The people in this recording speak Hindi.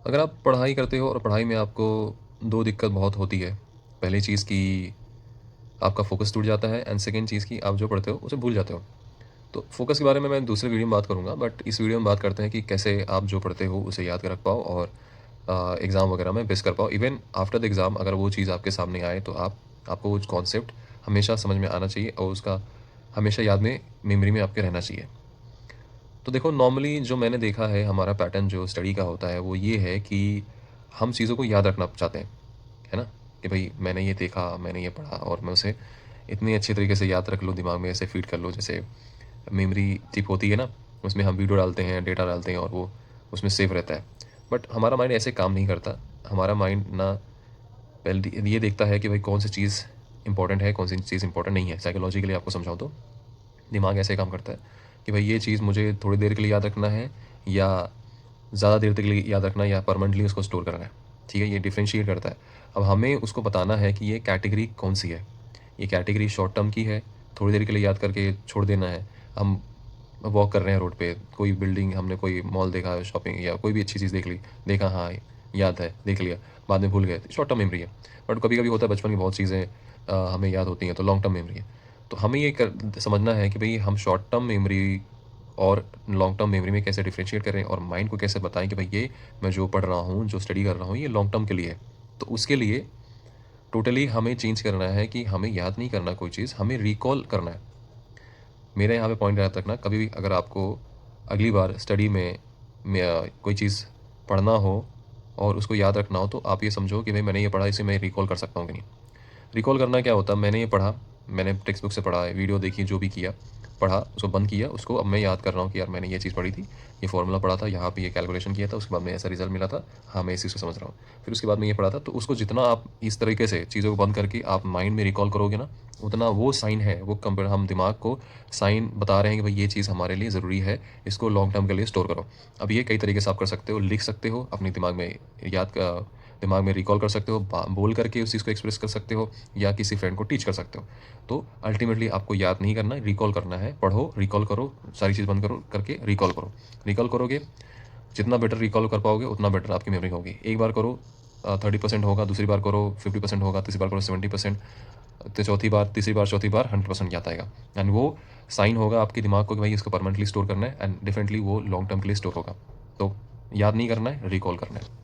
अगर आप पढ़ाई करते हो और पढ़ाई में आपको 2 दिक्कत बहुत होती है। पहली चीज़ कि आपका फ़ोकस टूट जाता है एंड सेकंड चीज़ कि आप जो पढ़ते हो उसे भूल जाते हो। तो फ़ोकस के बारे में मैं दूसरे वीडियो में बात करूँगा, बट इस वीडियो में बात करते हैं कि कैसे आप जो पढ़ते हो उसे याद रख पाओ और एग्ज़ाम वगैरह में बेस कर पाओ। इवन आफ्टर द एग्ज़ाम अगर वो चीज़ आपके सामने आए तो आपको वो कॉन्सेप्ट हमेशा समझ में आना चाहिए और उसका हमेशा याद में मेमोरी में आपके रहना चाहिए। तो देखो, नॉर्मली जो मैंने देखा है हमारा पैटर्न जो स्टडी का होता है वो ये है कि हम चीज़ों को याद रखना चाहते हैं, है ना? कि भाई मैंने ये देखा, मैंने ये पढ़ा और मैं उसे इतनी अच्छे तरीके से याद रख लूँ, दिमाग में ऐसे फ़ीड कर लूँ जैसे मेमोरी चिप होती है ना, उसमें हम वीडियो डालते हैं, डेटा डालते हैं और वो उसमें सेव रहता है। बट हमारा माइंड ऐसे काम नहीं करता। हमारा माइंड ना पहले ये देखता है कि भाई कौन सी चीज़ इंपॉर्टेंट है, कौन सी चीज़ इंपॉर्टेंट नहीं है। साइकोलॉजिकली आपको समझाऊँ तो दिमाग ऐसे काम करता है कि भाई ये चीज़ मुझे थोड़ी देर के लिए याद रखना है या ज़्यादा देर तक के लिए याद रखना है या परमानेंटली उसको स्टोर करना है। ठीक है, ये डिफरेंशिएट करता है। अब हमें उसको बताना है कि ये कैटेगरी कौन सी है। ये कैटेगरी शॉर्ट टर्म की है, थोड़ी देर के लिए याद करके छोड़ देना है। हम वॉक कर रहे हैं रोड पे, कोई बिल्डिंग, हमने कोई मॉल देखा, शॉपिंग या कोई भी अच्छी चीज़ देख ली, देखा हाँ याद है, देख लिया, बाद में भूल गए, शॉर्ट टर्म मेमोरी है। बट कभी कभी होता है बचपन की बहुत चीज़ें हमें याद होती हैं तो लॉन्ग टर्म मेमोरी है। तो हमें समझना है कि भाई हम शॉर्ट टर्म मेमोरी और लॉन्ग टर्म मेमोरी में कैसे डिफरेंशिएट करें और माइंड को कैसे बताएं कि भाई ये मैं जो पढ़ रहा हूँ, जो स्टडी कर रहा हूँ, ये लॉन्ग टर्म के लिए है। तो उसके लिए टोटली हमें चेंज करना है कि हमें याद नहीं करना कोई चीज़, हमें रिकॉल करना है। मेरे यहाँ पे पॉइंट याद रखना, कभी भी अगर आपको अगली बार स्टडी में कोई चीज़ पढ़ना हो और उसको याद रखना हो तो आप ये समझो कि भाई मैंने ये पढ़ा, इसे मैं रिकॉल कर सकता हूँ कि नहीं। रिकॉल करना क्या होता है, मैंने ये पढ़ा, मैंने टेक्स्ट बुक से पढ़ा है, वीडियो देखी, जो भी किया, पढ़ा, उसको बंद किया, उसको अब मैं याद कर रहा हूँ कि यार मैंने ये चीज़ पढ़ी थी, ये फॉर्मूला पढ़ा था, यहाँ पे ये कैलकुलेशन किया था, उसके बाद में ऐसा रिजल्ट मिला था, हाँ मैं इस चीज़ को समझ रहा हूँ। फिर उसके बाद में ये पढ़ा था। तो उसको जितना आप इस तरीके से चीज़ों को बंद करके आप माइंड में रिकॉल करोगे ना, उतना वो साइन है, वो कंपेयर, हम दिमाग को साइन बता रहे हैं कि भाई ये चीज़ हमारे लिए ज़रूरी है, इसको लॉन्ग टर्म के लिए स्टोर करो। अब ये कई तरीके से आप कर सकते हो, लिख सकते हो अपने दिमाग में, दिमाग में रिकॉल कर सकते हो, बोल करके उस चीज़ को एक्सप्रेस कर सकते हो या किसी फ्रेंड को टीच कर सकते हो। तो अल्टीमेटली आपको याद नहीं करना है, रिकॉल करना है। पढ़ो, रिकॉल करो, सारी चीज़ बंद करो करके रिकॉल करो। रिकॉल करोगे, जितना बेटर रिकॉल कर पाओगे उतना बेटर आपकी मेमोरी होगी। एक बार करो 30% होगा, दूसरी बार करो 50% होगा, तीसरी बार करो 70%, तो चौथी बार, तीसरी बार, चौथी बार 100% याद आएगा। एंड वो साइन होगा आपके दिमाग को कि भाई इसको परमानेंटली स्टोर करना है एंड डेफिनेटली वो लॉन्ग टर्म के लिए स्टोर होगा। तो याद नहीं करना है, रिकॉल करना है।